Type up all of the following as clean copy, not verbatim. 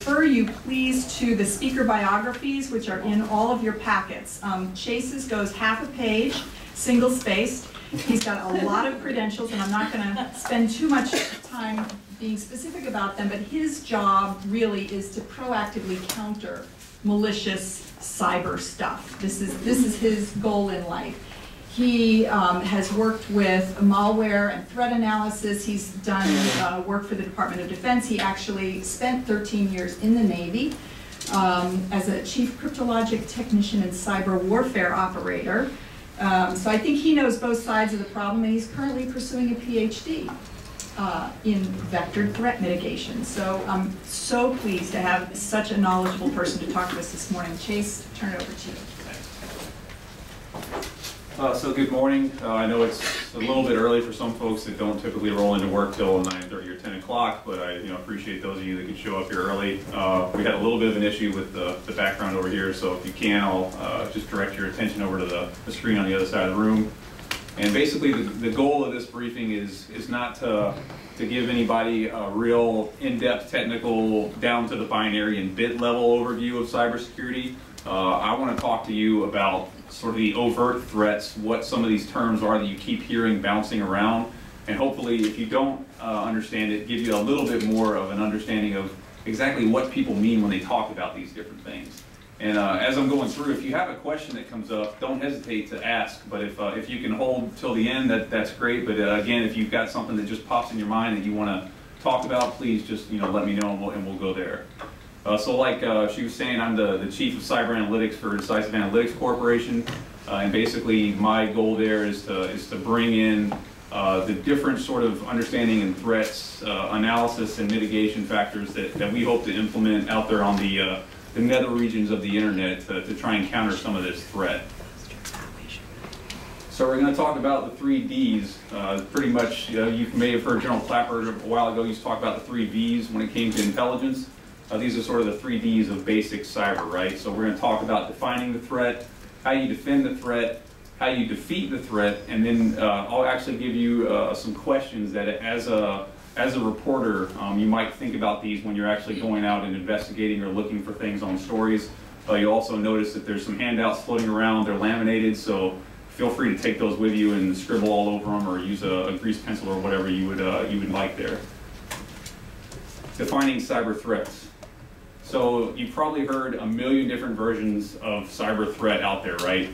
refer you please to the speaker biographies, which are in all of your packets. Chase's goes half a page, single-spaced. He's got a lot of credentials, and I'm not going to spend too much time being specific about them, but his job really is to proactively counter malicious cyber stuff. This is his goal in life. He has worked with malware and threat analysis. He's done work for the Department of Defense. He actually spent 13 years in the Navy as a chief cryptologic technician and cyber warfare operator. So I think he knows both sides of the problem, and he's currently pursuing a PhD in vectored threat mitigation. So I'm so pleased to have such a knowledgeable person to talk to us this morning. Chase, turn it over to you. So good morning. I know it's a little bit early for some folks that don't typically roll into work till 9:30 or 10 o'clock, but I appreciate those of you that can show up here early. We had a little bit of an issue with the background over here, so if you can, I'll just direct your attention over to the screen on the other side of the room. And basically the goal of this briefing is not to give anybody a real in-depth technical, down to the binary and bit level overview of cybersecurity. I want to talk to you about sort of the overt threats, what some of these terms are that you keep hearing bouncing around, and hopefully if you don't understand it, give you a little bit more of an understanding of exactly what people mean when they talk about these different things. And as I'm going through, if you have a question that comes up, don't hesitate to ask, but if you can hold till the end, that's great. But again, if you've got something that just pops in your mind that you want to talk about, please just let me know, and we'll go there. So like she was saying, I'm the Chief of Cyber Analytics for Decisive Analytics Corporation, and basically my goal there is to bring in the different sort of understanding and threats, analysis and mitigation factors that we hope to implement out there on the nether regions of the internet to try and counter some of this threat. So we're going to talk about the 3 Ds. Pretty much, you may have heard General Clapper a while ago used to talk about the 3 Vs when it came to intelligence. These are sort of the 3 Ds of basic cyber, right? So we're going to talk about defining the threat, how you defend the threat, how you defeat the threat, and then I'll actually give you some questions that as a reporter, you might think about these when you're actually going out and investigating or looking for things on stories. You'll also notice that there's some handouts floating around. They're laminated, so feel free to take those with you and scribble all over them, or use a grease pencil or whatever you would like there. Defining cyber threats. So you've probably heard a million different versions of cyber threat out there, right?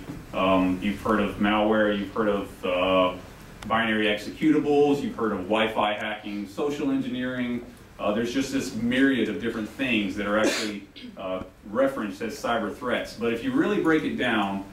You've heard of malware, you've heard of binary executables, you've heard of Wi-Fi hacking, social engineering. There's just this myriad of different things that are actually referenced as cyber threats. But if you really break it down,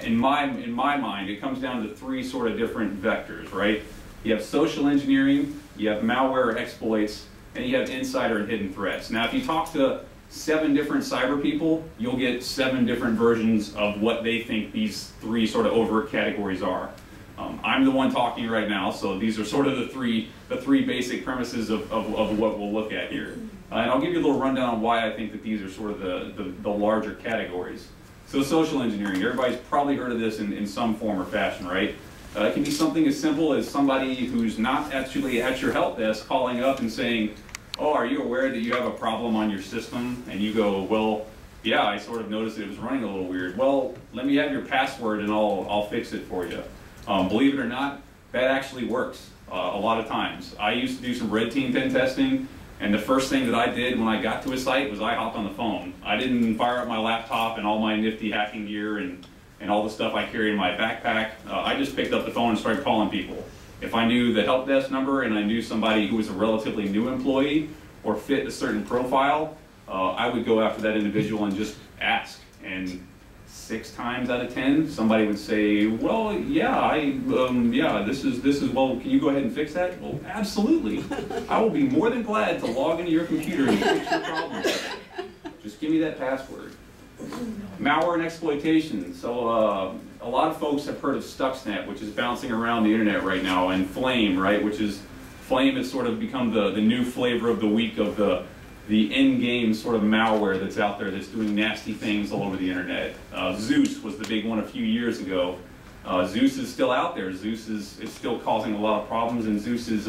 in my mind, it comes down to 3 sort of different vectors, right? You have social engineering, you have malware exploits, and you have insider and hidden threats. Now, if you talk to 7 different cyber people, you'll get 7 different versions of what they think these 3 sort of overt categories are. I'm the one talking right now, so these are sort of the three basic premises of what we'll look at here. And I'll give you a little rundown on why I think that these are sort of the larger categories. So social engineering, everybody's probably heard of this in some form or fashion, right? It can be something as simple as somebody who's not actually at your help desk calling up and saying, "Oh, are you aware that you have a problem on your system?" And you go, "Well, yeah, I sort of noticed that it was running a little weird." "Well, let me have your password and I'll fix it for you." Believe it or not, that actually works a lot of times. I used to do some red team pen testing, and the first thing that I did when I got to a site was I hopped on the phone. I didn't fire up my laptop and all my nifty hacking gear and all the stuff I carry in my backpack. I just picked up the phone and started calling people. If I knew the help desk number and I knew somebody who was a relatively new employee or fit a certain profile, I would go after that individual and just ask. And 6 times out of 10, somebody would say, "Well, yeah, this is, well, can you go ahead and fix that?" "Well, absolutely. I will be more than glad to log into your computer and fix your problem. Just give me that password." Malware and exploitation. So a lot of folks have heard of Stuxnet, which is bouncing around the internet right now, and Flame, right, Flame has sort of become the new flavor of the week of the in-game sort of malware that's out there that's doing nasty things all over the internet. Zeus was the big one a few years ago. Zeus is still out there. Zeus is still causing a lot of problems, and Zeus is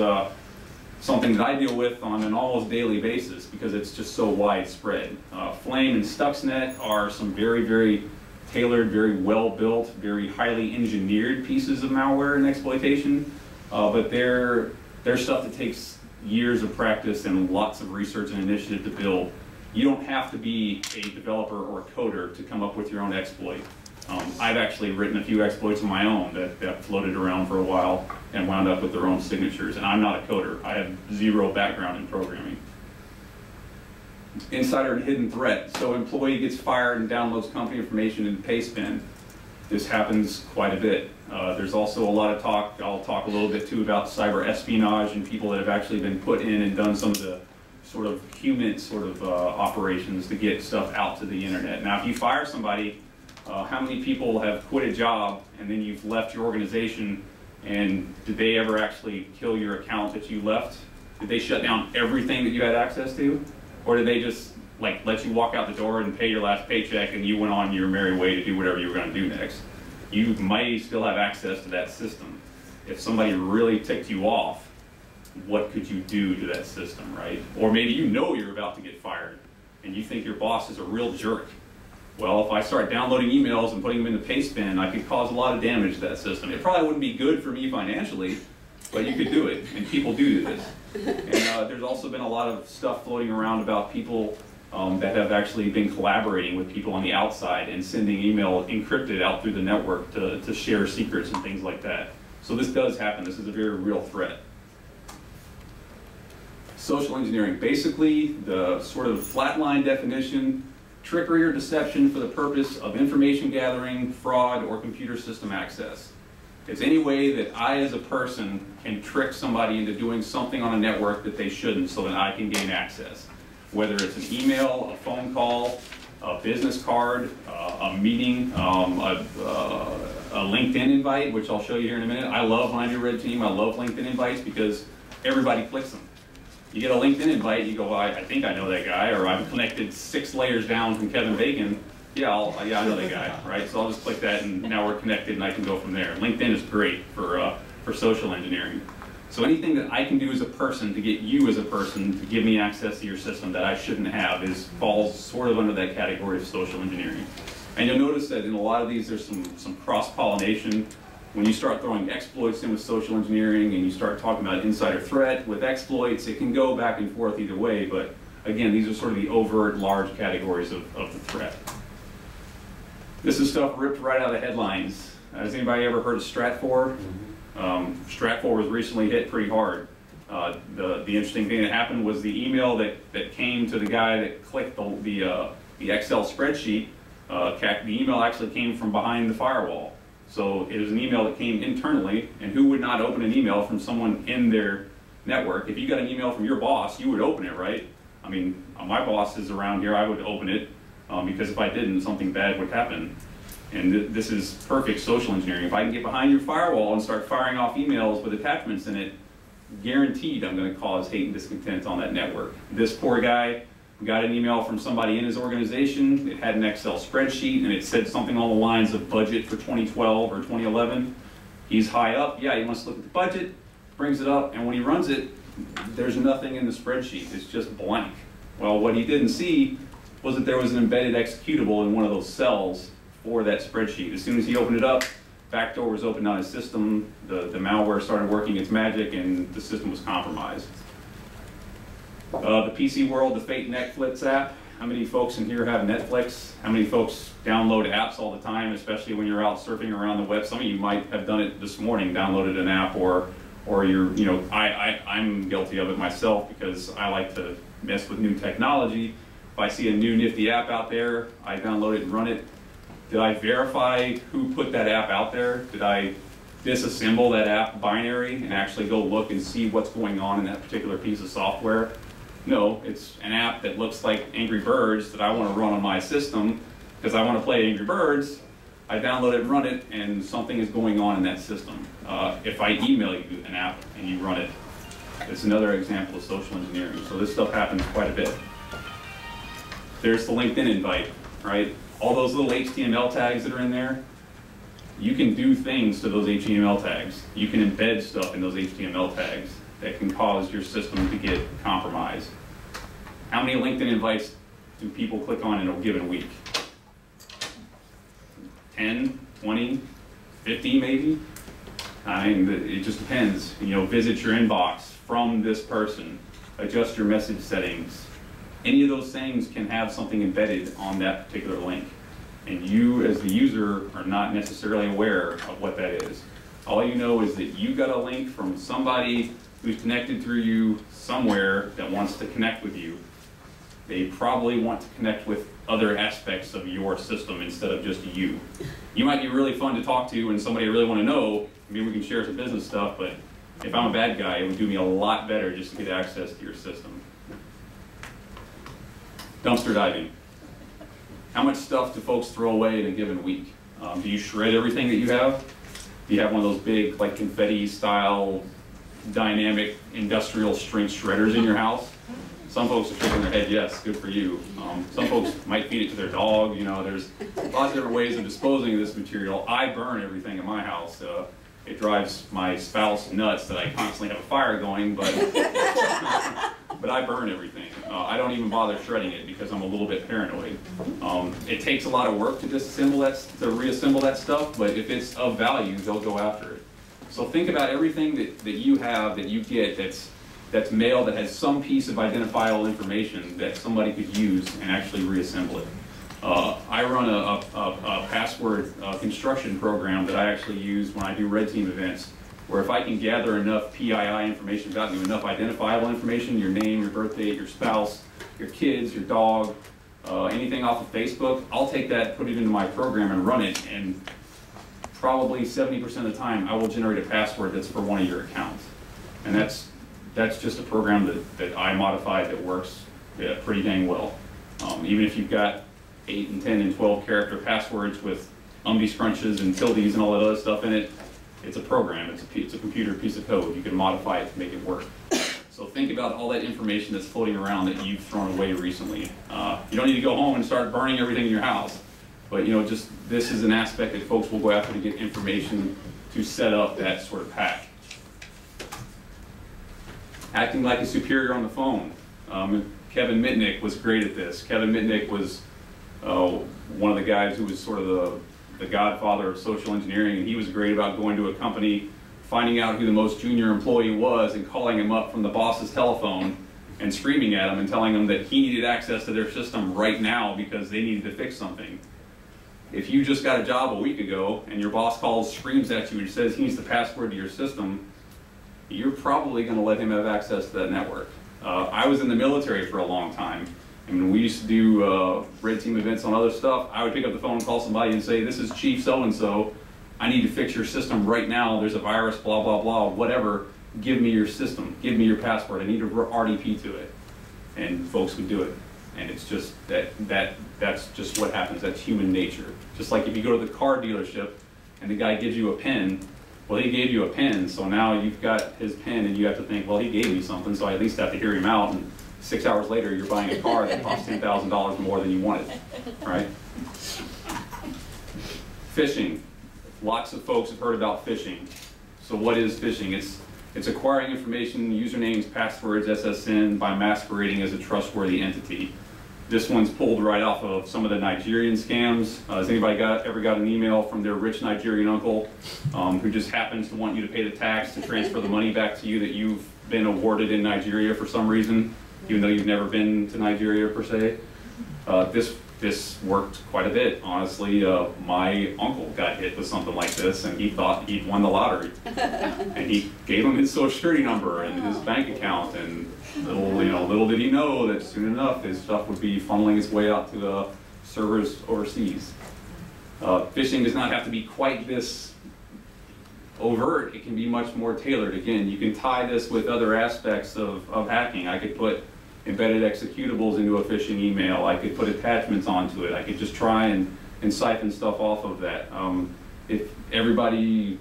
something that I deal with on an almost daily basis because it's just so widespread. Flame and Stuxnet are some very, very tailored, very well-built, very highly engineered pieces of malware and exploitation, but they're stuff that takes years of practice and lots of research and initiative to build. You don't have to be a developer or a coder to come up with your own exploit. I've actually written a few exploits of my own that floated around for a while and wound up with their own signatures, and I'm not a coder. I have zero background in programming. Insider and hidden threat. So employee gets fired and downloads company information into payspin. This happens quite a bit. There's also a lot of talk, I'll talk a little bit too, about cyber espionage and people that have actually been put in and done some of the sort of human operations to get stuff out to the internet. Now, if you fire somebody, how many people have quit a job and then you've left your organization, and did they ever actually kill your account that you left? Did they shut down everything that you had access to? Or did they just like let you walk out the door and pay your last paycheck and you went on your merry way to do whatever you were going to do next? You might still have access to that system. If somebody really ticked you off, what could you do to that system, right? Or maybe you know you're about to get fired and you think your boss is a real jerk. Well, if I start downloading emails and putting them in the pastebin, I could cause a lot of damage to that system. It probably wouldn't be good for me financially, but you could do it, and people do this. And there's also been a lot of stuff floating around about people that have actually been collaborating with people on the outside and sending email encrypted out through the network to share secrets and things like that. So this does happen. This is a very real threat. Social engineering. Basically, the sort of flatline definition: trickery or deception for the purpose of information gathering, fraud, or computer system access. It's any way that I as a person can trick somebody into doing something on a network that they shouldn't so that I can gain access. Whether it's an email, a phone call, a business card, a meeting, a LinkedIn invite, which I'll show you here in a minute. I love, when I do Red Team, I love LinkedIn invites because everybody clicks them. You get a LinkedIn invite, you go, well, I think I know that guy, or I'm connected 6 layers down from Kevin Bacon. Yeah, I know that guy, right? So I'll just click that, and now we're connected, and I can go from there. LinkedIn is great for social engineering. So anything that I can do as a person to get you as a person to give me access to your system that I shouldn't have falls sort of under that category of social engineering. And you'll notice that in a lot of these, there's some cross-pollination. When you start throwing exploits in with social engineering and you start talking about insider threat with exploits, it can go back and forth either way, but again, these are sort of the overt, large categories of the threat. This is stuff ripped right out of the headlines. Has anybody ever heard of Stratfor? Stratfor was recently hit pretty hard. The interesting thing that happened was the email that came to the guy that clicked the Excel spreadsheet, the email actually came from behind the firewall. So it was an email that came internally, and who would not open an email from someone in their network? If you got an email from your boss, you would open it, right? I mean, my boss is around here, I would open it, because if I didn't, something bad would happen. And this is perfect social engineering. If I can get behind your firewall and start firing off emails with attachments in it, guaranteed I'm going to cause hate and discontent on that network. This poor guy got an email from somebody in his organization. It had an Excel spreadsheet, and it said something along the lines of budget for 2012 or 2011. He's high up. Yeah, he wants to look at the budget, brings it up, and when he runs it, there's nothing in the spreadsheet. It's just blank. Well, what he didn't see was that there was an embedded executable in one of those cells for that spreadsheet. As soon as he opened it up, backdoor was opened on his system, the malware started working its magic, and the system was compromised. The PC world, the fake Netflix app. How many folks in here have Netflix? How many folks download apps all the time, especially when you're out surfing around the web? Some of you might have done it this morning, downloaded an app, or you're, you know, I'm guilty of it myself because I like to mess with new technology. If I see a new nifty app out there, I download it and run it. Did I verify who put that app out there? Did I disassemble that app binary and actually go look and see what's going on in that particular piece of software? No, it's an app that looks like Angry Birds that I want to run on my system because I want to play Angry Birds. I download it and run it, and something is going on in that system. If I email you an app and you run it, it's another example of social engineering. So this stuff happens quite a bit. There's the LinkedIn invite, right? All those little HTML tags that are in there, you can do things to those HTML tags. You can embed stuff in those HTML tags. that can cause your system to get compromised. How many LinkedIn invites do people click on in a given week? 10, 20, 50 maybe? I mean, it just depends. You know, visit your inbox from this person, adjust your message settings. Any of those things can have something embedded on that particular link. And you, as the user, are not necessarily aware of what that is. All you know is that you got a link from somebody who's connected through you somewhere that wants to connect with you. They probably want to connect with other aspects of your system instead of just you. You might be really fun to talk to and somebody I really want to know. Maybe we can share some business stuff, but if I'm a bad guy, it would do me a lot better just to get access to your system. Dumpster diving. How much stuff do folks throw away in a given week? Do you shred everything that you have? Do you have one of those big, like confetti style, dynamic, industrial strength shredders in your house? Some folks are shaking their head, yes, good for you. Some folks might feed it to their dog. You know, there's lots of different ways of disposing of this material. I burn everything in my house. It drives my spouse nuts that I constantly have a fire going, but but I burn everything. I don't even bother shredding it because I'm a little bit paranoid. It takes a lot of work to disassemble that, to reassemble that stuff, but if it's of value, they'll go after it. So think about everything that you have, that you get, that's mailed, that has some piece of identifiable information that somebody could use and actually reassemble it. I run a password construction program that I actually use when I do red team events, where if I can gather enough PII information about you, enough identifiable information, your name, your birth date, your spouse, your kids, your dog, anything off of Facebook, I'll take that, put it into my program and run it, and probably 70% of the time I will generate a password that's for one of your accounts. And that's just a program that I modified that works pretty dang well. Even if you've got 8 and 10 and 12 character passwords with scrunches and tildes and all that other stuff in it, it's a program, it's a computer piece of code. You can modify it to make it work. So think about all that information that's floating around that you've thrown away recently. You don't need to go home and start burning everything in your house, but you know, just this is an aspect that folks will go after to get information to set up that sort of hack. Acting like a superior on the phone. Kevin Mitnick was great at this. Kevin Mitnick was one of the guys who was sort of the godfather of social engineering, and he was great about going to a company, finding out who the most junior employee was, and calling him up from the boss's telephone and screaming at him and telling him that he needed access to their system right now because they needed to fix something. If you just got a job a week ago and your boss calls, screams at you and says he needs the password to your system, you're probably going to let him have access to that network. I was in the military for a long time, and when we used to do red team events on other stuff, I would pick up the phone and call somebody and say, this is Chief so-and-so, I need to fix your system right now, there's a virus, blah, blah, blah, whatever, give me your system, give me your password, I need to RDP to it. And folks would do it. And it's just that's just what happens, that's human nature. Just like if you go to the car dealership and the guy gives you a pen, well, he gave you a pen, so now you've got his pen and you have to think, well, he gave me something, so I at least have to hear him out, and 6 hours later you're buying a car that costs $10,000 more than you wanted, right? Phishing. Lots of folks have heard about phishing. So what is phishing? It's acquiring information, usernames, passwords, SSN, by masquerading as a trustworthy entity. This one's pulled right off of some of the Nigerian scams. Has anybody ever got an email from their rich Nigerian uncle who just happens to want you to pay the tax to transfer the money back to you that you've been awarded in Nigeria for some reason, even though you've never been to Nigeria per se? This worked quite a bit, honestly. My uncle got hit with something like this, and he thought he'd won the lottery. And he gave him his social security number and his bank account, and little did he know that soon enough his stuff would be funneling its way out to servers overseas. Phishing does not have to be quite this overt. It can be much more tailored. Again, you can tie this with other aspects of hacking. I could put embedded executables into a phishing email. I could put attachments onto it. I could just try and siphon stuff off of that. If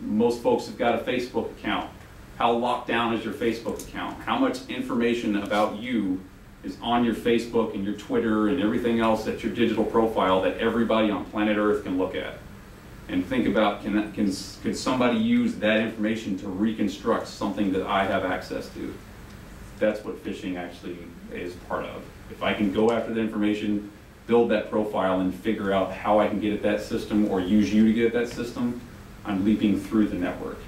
most folks have got a Facebook account, how locked down is your Facebook account? How much information about you is on your Facebook and your Twitter and everything else that's your digital profile that everybody on planet Earth can look at? and think about, could somebody use that information to reconstruct something that I have access to? That's what phishing actually is part of. If I can go after the information, build that profile, and figure out how I can get at that system or use you to get at that system, I'm leaping through the network.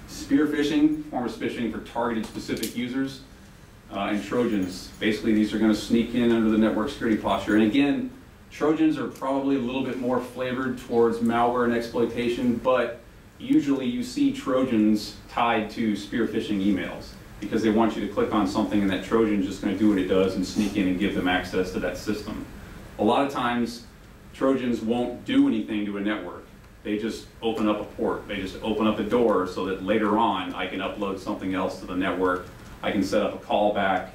Spear-phishing, form of phishing for targeted specific users, and trojans. Basically, these are going to sneak in under the network security posture. And again, trojans are probably a little bit more flavored towards malware and exploitation, but usually you see trojans tied to spear-phishing emails because they want you to click on something and that trojan is just going to do what it does and sneak in and give them access to that system. A lot of times, trojans won't do anything to a network. They just open up a port. They just open up a door so that later on I can upload something else to the network. I can set up a callback,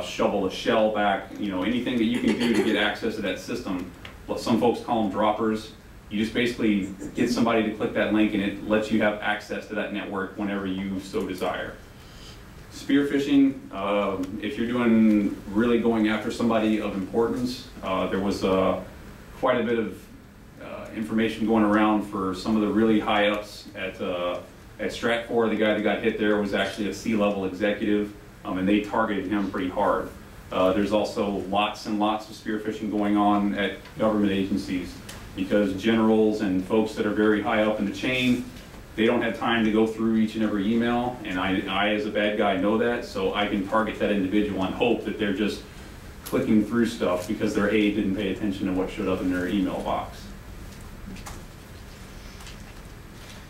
shovel a shell back, anything that you can do to get access to that system. Well, some folks call them droppers. You just basically get somebody to click that link and it lets you have access to that network whenever you so desire. Spear-phishing, if you're really going after somebody of importance, there was quite a bit of information going around for some of the really high ups at Stratfor. The guy that got hit there was actually a C-level executive, and they targeted him pretty hard. There's also lots and lots of spear-phishing going on at government agencies because generals and folks that are very high up in the chain, they don't have time to go through each and every email, and I as a bad guy know that, so I can target that individual and hope that they're just clicking through stuff because their aide didn't pay attention to what showed up in their email box.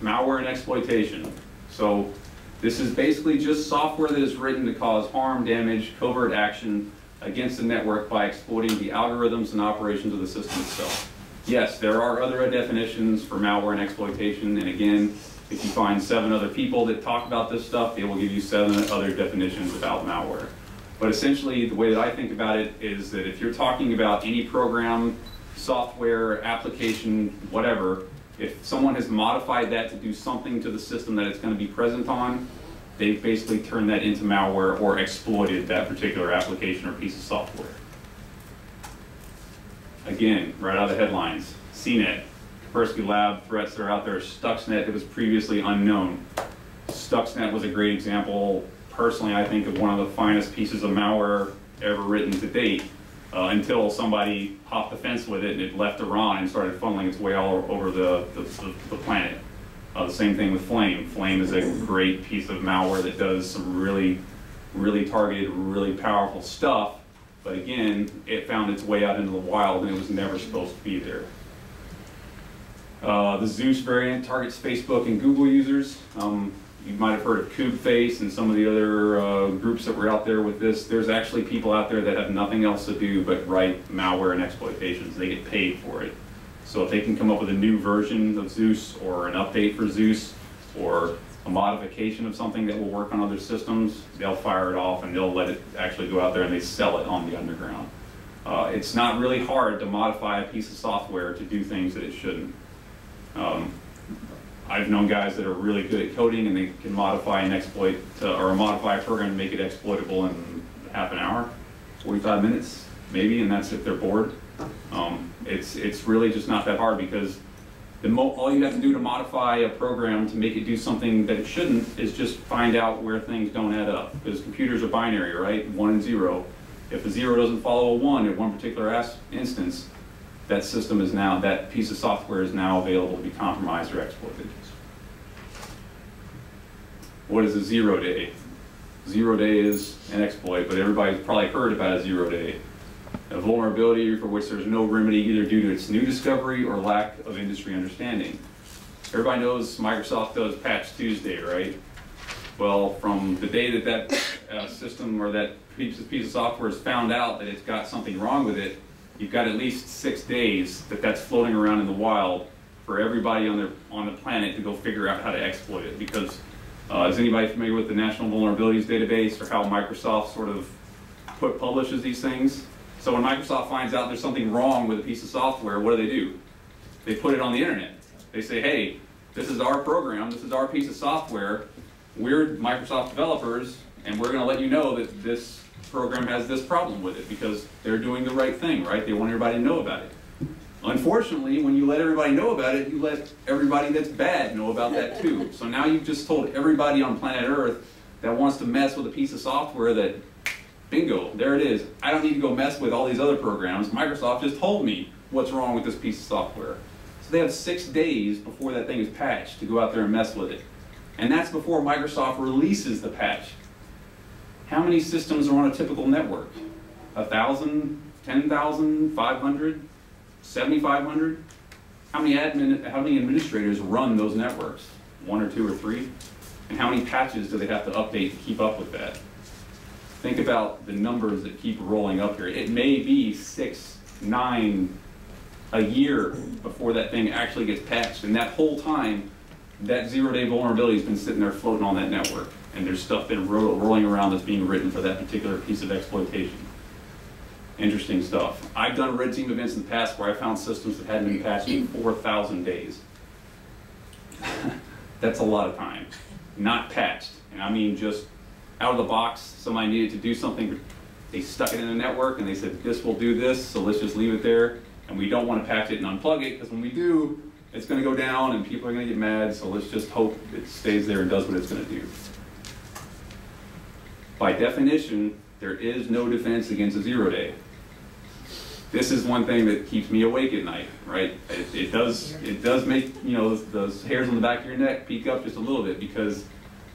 Malware and exploitation. So this is basically just software that is written to cause harm, damage, covert action against the network by exploiting the algorithms and operations of the system itself. Yes, there are other definitions for malware and exploitation, and again, if you find 7 other people that talk about this stuff, they will give you 7 other definitions about malware. But essentially, the way that I think about it is that if you're talking about any program, software, application, whatever, if someone has modified that to do something to the system that it's going to be present on, they've basically turned that into malware or exploited that particular application or piece of software. Again, right out of the headlines, CNET, Kaspersky Lab threats that are out there, Stuxnet that was previously unknown. Stuxnet was a great example, personally, I think, of one of the finest pieces of malware ever written to date. Until somebody hopped the fence with it and it left Iran and started funneling its way all over the planet. The same thing with Flame. Flame is a great piece of malware that does some really, really targeted, really powerful stuff. But again, it found its way out into the wild and it was never supposed to be there. The Zeus variant targets Facebook and Google users. You might have heard of KubeFace and some of the other groups that were out there with this. There's actually people out there that have nothing else to do but write malware and exploitations. They get paid for it. So if they can come up with a new version of Zeus or an update for Zeus or a modification of something that will work on other systems, they'll fire it off and they'll let it actually go out there and they sell it on the underground. It's not really hard to modify a piece of software to do things that it shouldn't. I've known guys that are really good at coding and they can modify an exploit or modify a program to make it exploitable in half an hour, 45 minutes maybe, and that's if they're bored. It's really just not that hard because all you have to do to modify a program to make it do something that it shouldn't is just find out where things don't add up, because computers are binary, right? 1 and 0. If a 0 doesn't follow a 1 at one particular instance, that system is now, that piece of software is now available to be compromised or exploited. What is a zero-day? Zero-day is an exploit, but everybody's probably heard about a zero-day. A vulnerability for which there's no remedy either due to its new discovery or lack of industry understanding. Everybody knows Microsoft does Patch Tuesday, right? Well, from the day that system or that piece of software is found out that it's got something wrong with it, you've got at least 6 days that's floating around in the wild for everybody on the planet to go figure out how to exploit it. Because is anybody familiar with the National Vulnerabilities Database or how Microsoft sort of publishes these things? So when Microsoft finds out there's something wrong with a piece of software, what do? They put it on the internet. They say, hey, this is our program, this is our piece of software, we're Microsoft developers, and we're going to let you know that this program has this problem with it because they're doing the right thing, right? They want everybody to know about it. Unfortunately, when you let everybody know about it, you let everybody that's bad know about that too. So now you've just told everybody on planet Earth that wants to mess with a piece of software that, bingo, there it is. I don't need to go mess with all these other programs. Microsoft just told me what's wrong with this piece of software. So they have 6 days before that thing is patched to go out there and mess with it. And that's before Microsoft releases the patch. How many systems are on a typical network? 1,000, 10,000, 500, 7,500? How many administrators run those networks? 1 or 2 or 3? And how many patches do they have to update to keep up with that? Think about the numbers that keep rolling up here. It may be 6, 9, a year before that thing actually gets patched. And that whole time, that zero-day vulnerability has been sitting there floating on that network. And there's stuff been rolling around that's being written for that particular piece of exploitation. Interesting stuff. I've done red team events in the past where I found systems that hadn't been patched in 4,000 days. That's a lot of time. Not patched. And I mean just out of the box, somebody needed to do something, they stuck it in the network and they said, this will do this, so let's just leave it there. And we don't want to patch it and unplug it, because when we do, it's going to go down and people are going to get mad, so let's just hope it stays there and does what it's going to do. By definition, there is no defense against a zero-day. This is one thing that keeps me awake at night, right? It does make, you know, those hairs on the back of your neck peak up just a little bit, because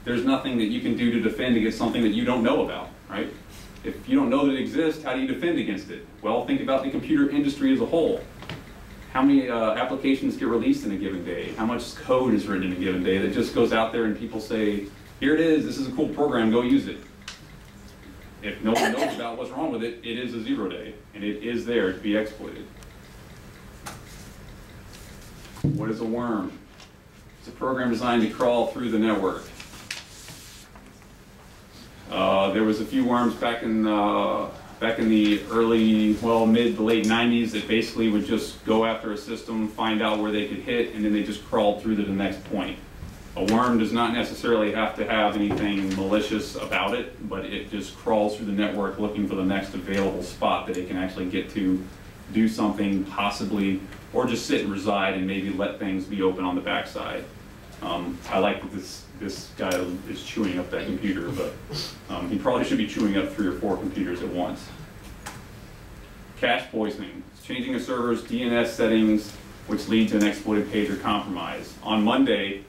there's nothing that you can do to defend against something that you don't know about, right? If you don't know that it exists, how do you defend against it? Well, think about the computer industry as a whole. How many applications get released in a given day? How much code is written in a given day that just goes out there and people say, here it is, this is a cool program, go use it. If no one knows about what's wrong with it, it is a zero day, and it is there to be exploited. What is a worm? It's a program designed to crawl through the network. There was a few worms back in the early, well, mid to late 90s that basically would just go after a system, find out where they could hit, and then they just crawled through to the next point. A worm does not necessarily have to have anything malicious about it, but it just crawls through the network looking for the next available spot that it can actually get to, do something possibly, or just sit and reside and maybe let things be open on the backside. I like that this guy is chewing up that computer, but he probably should be chewing up 3 or 4 computers at once. Cache poisoning. It's changing a server's DNS settings, which lead to an exploited page or compromise. On Monday,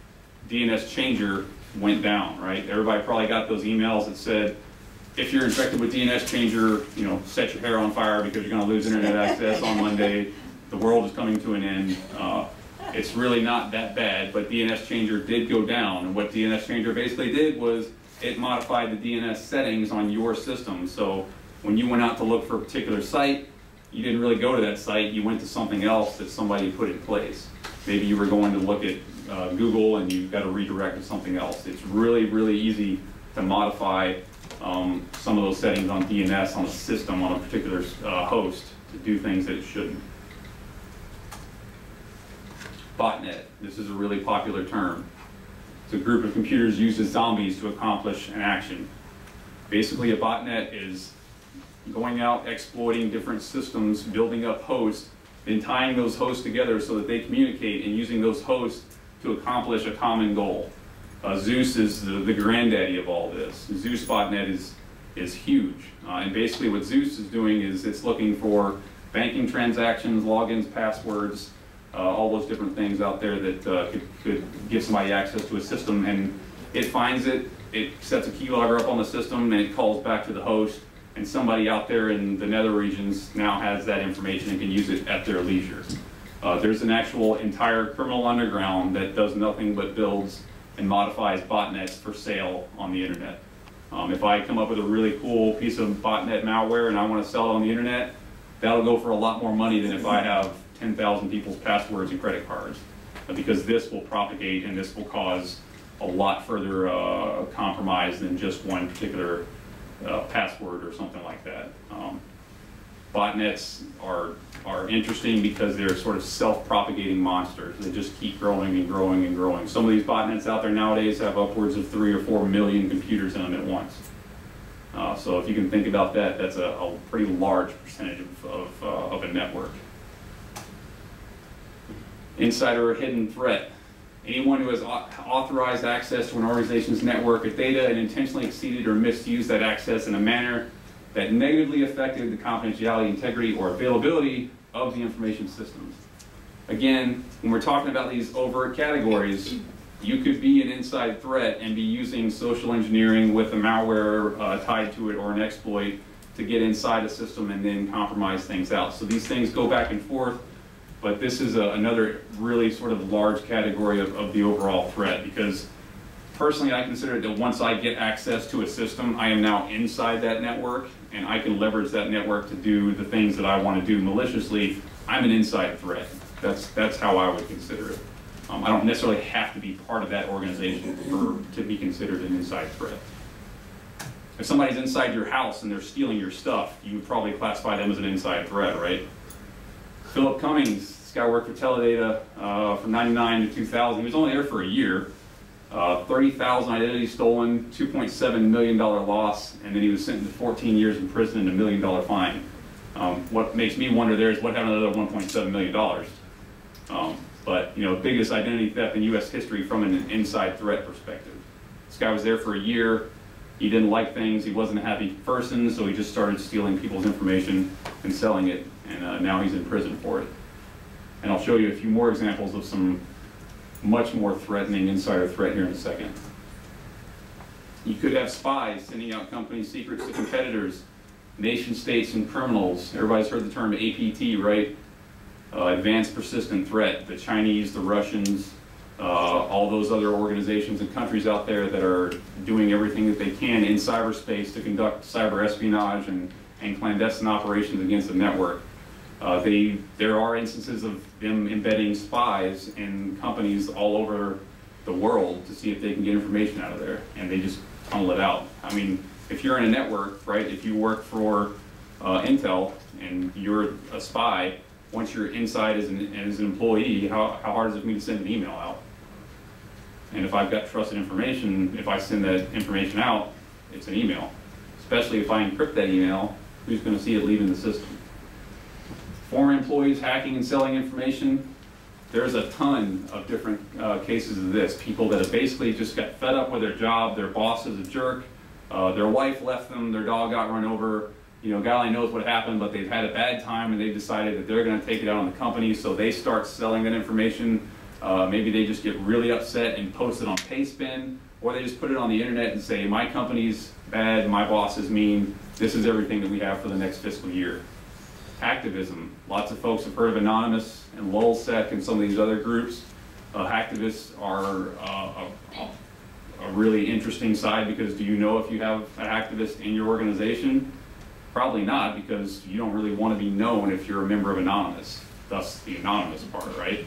DNS changer went down, right? Everybody probably got those emails that said, if you're infected with DNS changer, you know, set your hair on fire because you're going to lose internet access on Monday. The world is coming to an end. It's really not that bad, but DNS changer did go down. And what DNS changer basically did was it modified the DNS settings on your system. So when you went out to look for a particular site, you didn't really go to that site. You went to something else that somebody put in place. Maybe you were going to look at Google and you got to redirect to something else. It's really, really easy to modify some of those settings on DNS on a system, on a particular host, to do things that it shouldn't. Botnet. This is a really popular term. It's a group of computers used as zombies to accomplish an action. Basically, a botnet is going out, exploiting different systems, building up hosts, then tying those hosts together so that they communicate, and using those hosts to accomplish a common goal. Zeus is the granddaddy of all this. Zeus botnet is huge. And basically what Zeus is doing is it's looking for banking transactions, logins, passwords, all those different things out there that could give somebody access to a system, and it finds it, it sets a keylogger up on the system, and it calls back to the host, and somebody out there in the nether regions now has that information and can use it at their leisure. There's an actual entire criminal underground that does nothing but builds and modifies botnets for sale on the internet. If I come up with a really cool piece of botnet malware and I want to sell it on the internet, that'll go for a lot more money than if I have 10,000 people's passwords and credit cards, because this will propagate and this will cause a lot further compromise than just one particular password or something like that. Botnets are interesting because they're sort of self-propagating monsters. They just keep growing and growing and growing. Some of these botnets out there nowadays have upwards of 3 or 4 million computers in them at once. So if you can think about that, that's a pretty large percentage of a network. Insider or hidden threat. Anyone who has authorized access to an organization's network of data and intentionally exceeded or misused that access in a manner that negatively affected the confidentiality, integrity, or availability of the information systems. Again, when we're talking about these overt categories, you could be an inside threat and be using social engineering with a malware tied to it or an exploit to get inside a system and then compromise things out. So these things go back and forth, but this is another really sort of large category of the overall threat, because personally I consider that once I get access to a system, I am now inside that network and I can leverage that network to do the things that I want to do maliciously. I'm an inside threat. That's how I would consider it. I don't necessarily have to be part of that organization to be considered an inside threat. If somebody's inside your house and they're stealing your stuff, you would probably classify them as an inside threat, right? Philip Cummings, this guy worked for Teledata from '99 to 2000. He was only there for a year. 30,000 identities stolen, $2.7 million loss, and then he was sentenced to 14 years in prison and $1 million fine. What makes me wonder there is what happened to the other $1.7 million. But you know, biggest identity theft in U.S. history from an inside threat perspective. This guy was there for a year. He didn't like things. He wasn't a happy person, so he just started stealing people's information and selling it, and now he's in prison for it. And I'll show you a few more examples of some much more threatening insider threat here in a second. You could have spies sending out company secrets to competitors, nation states, and criminals. Everybody's heard the term APT, right? Advanced persistent threat. The Chinese, the Russians, all those other organizations and countries out there that are doing everything that they can in cyberspace to conduct cyber espionage and clandestine operations against the network. There are instances of them embedding spies in companies all over the world to see if they can get information out of there, and they just tunnel it out. I mean, if you're in a network, right, if you work for Intel and you're a spy, once you're inside as an employee, how hard is it for me to send an email out? And if I've got trusted information, if I send that information out, it's an email. Especially if I encrypt that email, who's going to see it leaving the system? Former employees hacking and selling information. There's a ton of different cases of this. People that have basically just got fed up with their job, their boss is a jerk, their wife left them, their dog got run over, you know, God only knows what happened, but they've had a bad time and they've decided that they're going to take it out on the company, so they start selling that information. Maybe they just get really upset and post it on Pastebin, or they just put it on the internet and say, my company's bad, my boss is mean, this is everything that we have for the next fiscal year. Hacktivism. Lots of folks have heard of Anonymous and LulzSec and some of these other groups. Hacktivists are a really interesting side, because do you know if you have an hacktivist in your organization? Probably not, because you don't really want to be known if you're a member of Anonymous. Thus the anonymous part, right?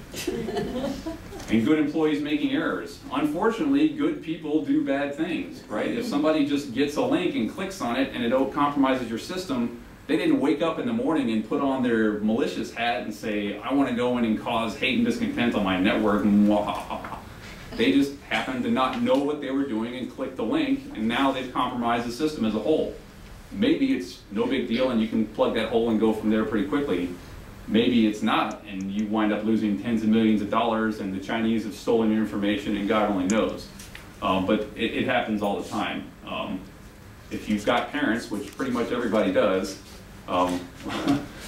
And good employees making errors. Unfortunately, good people do bad things, right? If somebody just gets a link and clicks on it and it compromises your system, they didn't wake up in the morning and put on their malicious hat and say, I want to go in and cause hate and discontent on my network. They just happened to not know what they were doing and clicked the link, and now they've compromised the system as a whole. Maybe it's no big deal and you can plug that hole and go from there pretty quickly. Maybe it's not, and you wind up losing tens of millions of dollars, and the Chinese have stolen your information, and God only knows. But it happens all the time. If you've got parents, which pretty much everybody does,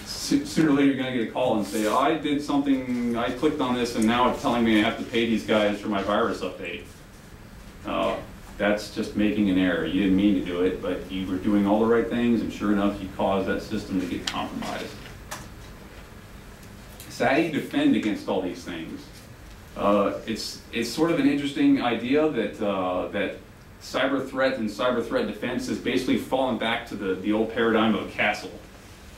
sooner or later you're going to get a call and say, I did something, I clicked on this, and now it's telling me I have to pay these guys for my virus update. That's just making an error. You didn't mean to do it, but you were doing all the right things, and sure enough, you caused that system to get compromised. So how do you defend against all these things? It's sort of an interesting idea that cyber threat and cyber threat defense has basically fallen back to the old paradigm of a castle.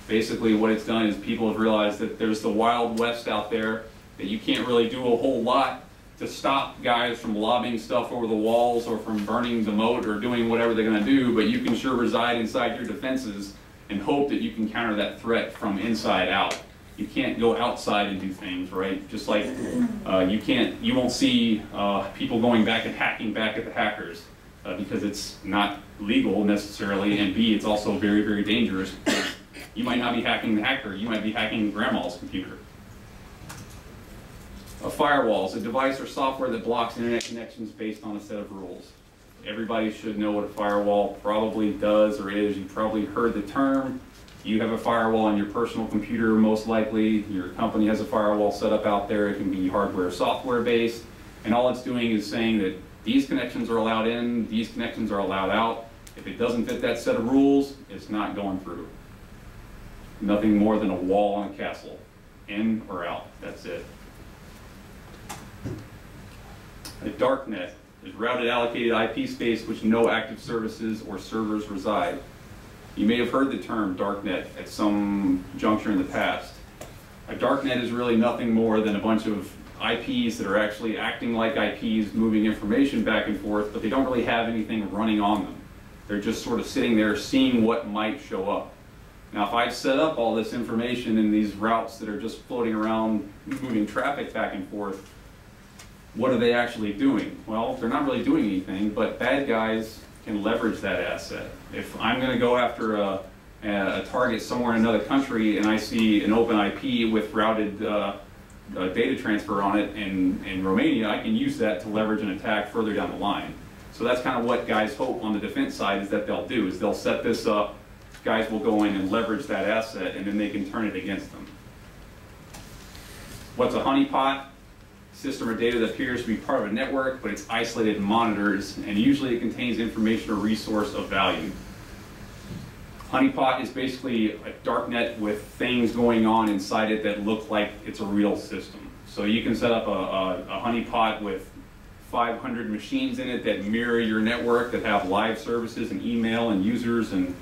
Basically what it's done is people have realized that there's the Wild West out there, that you can't really do a whole lot to stop guys from lobbing stuff over the walls or from burning the moat or doing whatever they're going to do, but you can sure reside inside your defenses and hope that you can counter that threat from inside out. You can't go outside and do things, right? Just like you won't see people going back and hacking back at the hackers because it's not legal necessarily, and B, it's also very, very dangerous. You might not be hacking the hacker, you might be hacking grandma's computer. A firewall is a device or software that blocks internet connections based on a set of rules. Everybody should know what a firewall probably does or is. You've probably heard the term. You have a firewall on your personal computer, most likely. Your company has a firewall set up out there. It can be hardware or software based. And all it's doing is saying that these connections are allowed in, these connections are allowed out. If it doesn't fit that set of rules, it's not going through. Nothing more than a wall on a castle. In or out, that's it. A darknet is routed allocated IP space which no active services or servers reside. You may have heard the term darknet at some juncture in the past. A darknet is really nothing more than a bunch of IPs that are actually acting like IPs, moving information back and forth, but they don't really have anything running on them. They're just sort of sitting there seeing what might show up. Now, if I set up all this information in these routes that are just floating around, moving traffic back and forth, what are they actually doing? Well, they're not really doing anything, but bad guys can leverage that asset. If I'm going to go after a target somewhere in another country and I see an open IP with routed data transfer on it in Romania, I can use that to leverage an attack further down the line. So that's kind of what guys hope on the defense side is that they'll do, is they'll set this up, guys will go in and leverage that asset, and then they can turn it against them. What's a honeypot? System or data that appears to be part of a network, but it's isolated and monitors, and usually it contains information or resource of value. Honeypot is basically a darknet with things going on inside it that look like it's a real system. So you can set up a honeypot with 500 machines in it that mirror your network, that have live services and email and users and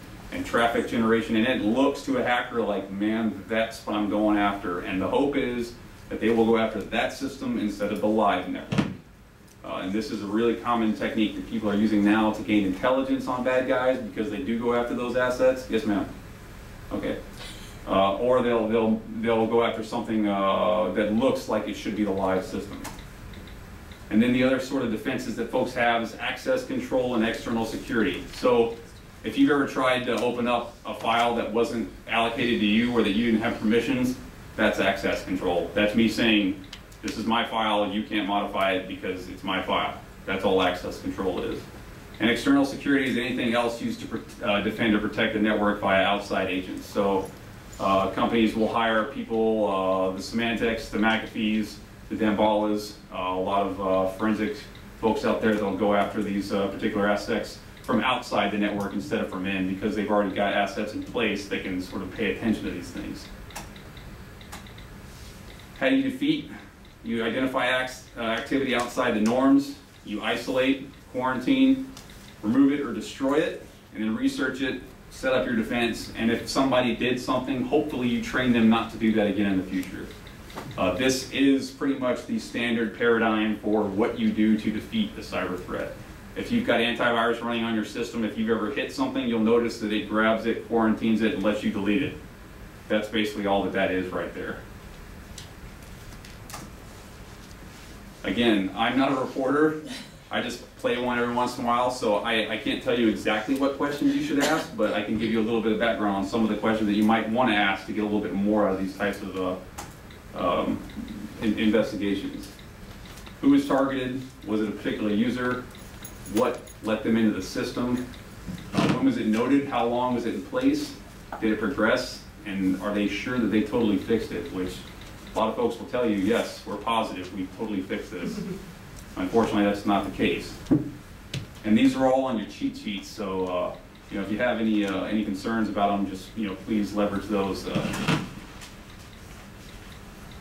traffic generation, and it looks to a hacker like, man, that's what I'm going after. And the hope is that they will go after that system instead of the live network. And this is a really common technique that people are using now to gain intelligence on bad guys because they do go after those assets. Yes, ma'am. Okay. Or they'll go after something that looks like it should be the live system. And then the other sort of defenses that folks have is access control and external security. So if you've ever tried to open up a file that wasn't allocated to you or that you didn't have permissions, that's access control. That's me saying, this is my file, you can't modify it because it's my file. That's all access control is. And external security is anything else used to defend or protect the network via outside agents. So companies will hire people, the Symantec's, the McAfee's, the Dambalas, a lot of forensic folks out there that'll go after these particular assets from outside the network instead of from in, because they've already got assets in place that can sort of pay attention to these things. How do you defeat? You identify activity outside the norms, you isolate, quarantine, remove it or destroy it, and then research it, set up your defense, and if somebody did something, hopefully you train them not to do that again in the future. This is pretty much the standard paradigm for what you do to defeat the cyber threat. If you've got antivirus running on your system, if you've ever hit something, you'll notice that it grabs it, quarantines it, and lets you delete it. That's basically all that is right there. Again, I'm not a reporter. I just play one every once in a while, so I can't tell you exactly what questions you should ask, but I can give you a little bit of background on some of the questions that you might want to ask to get a little bit more out of these types of investigations. Who was targeted? Was it a particular user? What let them into the system? When was it noted? How long was it in place? Did it progress? And are they sure that they totally fixed it? Which a lot of folks will tell you, yes, we're positive, we totally fixed this. Unfortunately, that's not the case. And these are all on your cheat sheets, so if you have any concerns about them, just please leverage those.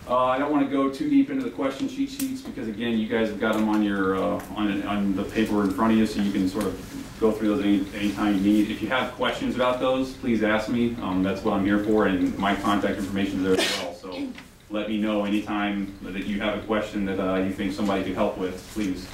I don't want to go too deep into the question cheat sheets because again, you guys have got them on your on the paper in front of you, so you can sort of go through those anytime you need. If you have questions about those, please ask me. That's what I'm here for, and my contact information is there as well. So let me know anytime that you have a question that you think somebody could help with, please.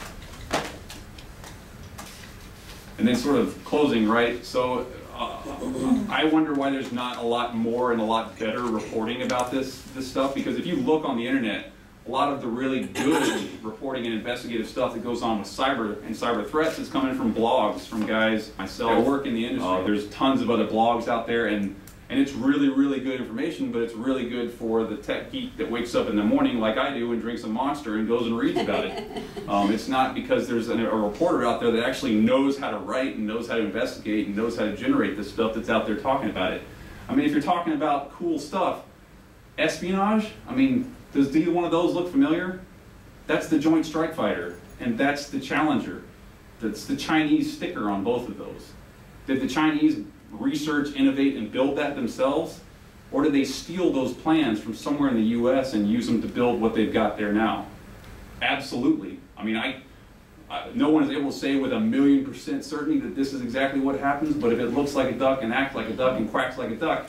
And then sort of closing, right? So I wonder why there's not a lot more and a lot better reporting about this stuff, because if you look on the internet, a lot of the really good reporting and investigative stuff that goes on with cyber and cyber threats is coming from blogs from guys, myself, that work in the industry. There's tons of other blogs out there, and And it's really, really good information, but it's really good for the tech geek that wakes up in the morning like I do and drinks a Monster and goes and reads about it. It's not because there's a reporter out there that actually knows how to write and knows how to investigate and knows how to generate the stuff that's out there talking about it. I mean, if you're talking about cool stuff, espionage, I mean, does either one of those look familiar? That's the Joint Strike Fighter, and that's the Challenger. That's the Chinese sticker on both of those. Did the Chinese research, innovate, and build that themselves? Or did they steal those plans from somewhere in the US and use them to build what they've got there now? Absolutely. I mean, no one is able to say with 1,000,000% certainty that this is exactly what happens, but if it looks like a duck and acts like a duck and quacks like a duck,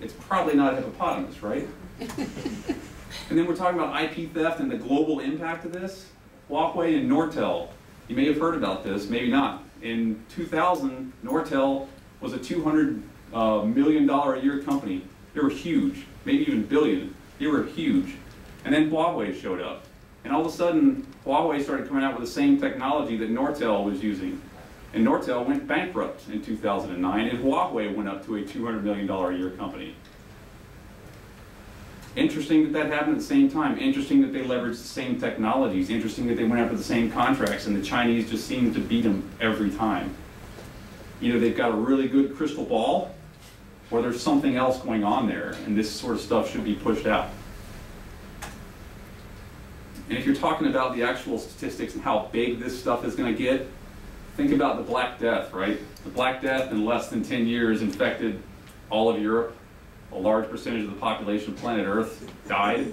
it's probably not a hippopotamus, right? And then we're talking about IP theft and the global impact of this. Huawei and Nortel, you may have heard about this, maybe not. In 2000, Nortel was a $200 million a year company. They were huge, maybe even billion. They were huge. And then Huawei showed up. And all of a sudden, Huawei started coming out with the same technology that Nortel was using. And Nortel went bankrupt in 2009, and Huawei went up to a $200 million a year company. Interesting that that happened at the same time. Interesting that they leveraged the same technologies. Interesting that they went after the same contracts, and the Chinese just seemed to beat them every time. Either they've got a really good crystal ball, or there's something else going on there, and this sort of stuff should be pushed out. And if you're talking about the actual statistics and how big this stuff is going to get, think about the Black Death, right? The Black Death in less than 10 years infected all of Europe. A large percentage of the population of planet Earth died.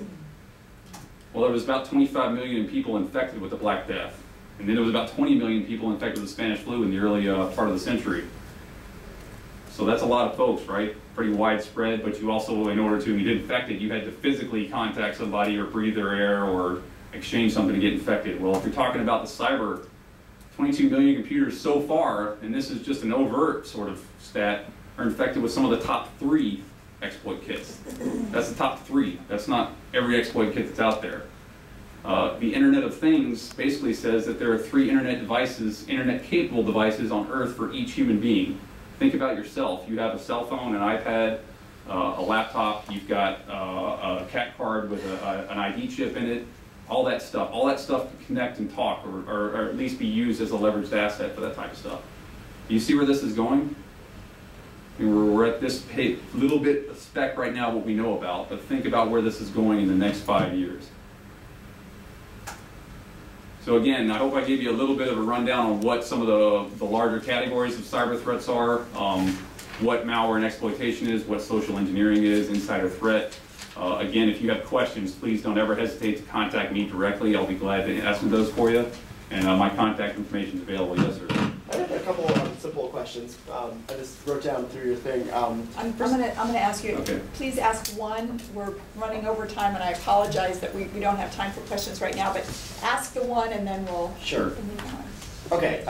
Well, there was about 25 million people infected with the Black Death. And then there was about 20 million people infected with the Spanish flu in the early part of the century. So that's a lot of folks, right? Pretty widespread, but you also, in order to get infected, you had to physically contact somebody or breathe their air or exchange something to get infected. Well, if you're talking about the cyber, 22 million computers so far, and this is just an overt sort of stat, are infected with some of the top 3 exploit kits. That's the top 3. That's not every exploit kit that's out there. The Internet of Things basically says that there are 3 internet devices, internet-capable devices on Earth for each human being. Think about yourself. You have a cell phone, an iPad, a laptop, you've got a CAT card with an ID chip in it, all that stuff. All that stuff can connect and talk, or at least be used as a leveraged asset for that type of stuff. Do you see where this is going? I mean, we're at this little bit of spec right now, what we know about, but think about where this is going in the next 5 years. So again, I hope I gave you a little bit of a rundown on what some of the larger categories of cyber threats are, what malware and exploitation is, what social engineering is, insider threat. Again, if you have questions, please don't ever hesitate to contact me directly. I'll be glad to answer those for you. And my contact information is available. Yes, sir. I have a couple of simple questions. I just wrote down through your thing. I'm gonna ask you. Okay. Please ask one. We're running over time, and I apologize that we don't have time for questions right now. But ask the one, and then we'll move on. Okay.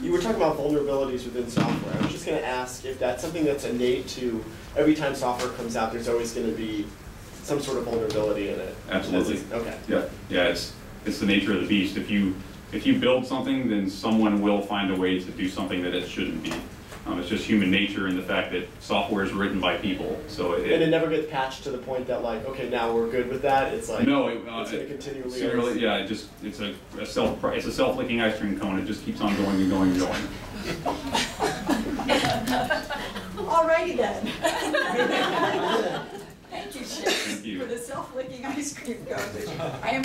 You were talking about vulnerabilities within software. I was just going to ask if that's something that's innate to every time software comes out. There's always going to be some sort of vulnerability in it. Absolutely. Okay. Yeah. It's the nature of the beast. If you build something, then someone will find a way to do something that it shouldn't be. It's just human nature and the fact that software is written by people. So and it never gets patched to the point that, like, okay, now we're good with that. It's like no, it's going to continually. Yeah, it's a self-licking ice cream cone. It just keeps on going and going and going. Alrighty then. Thank you, Chip, Thank you. for the self-licking ice cream cone. I am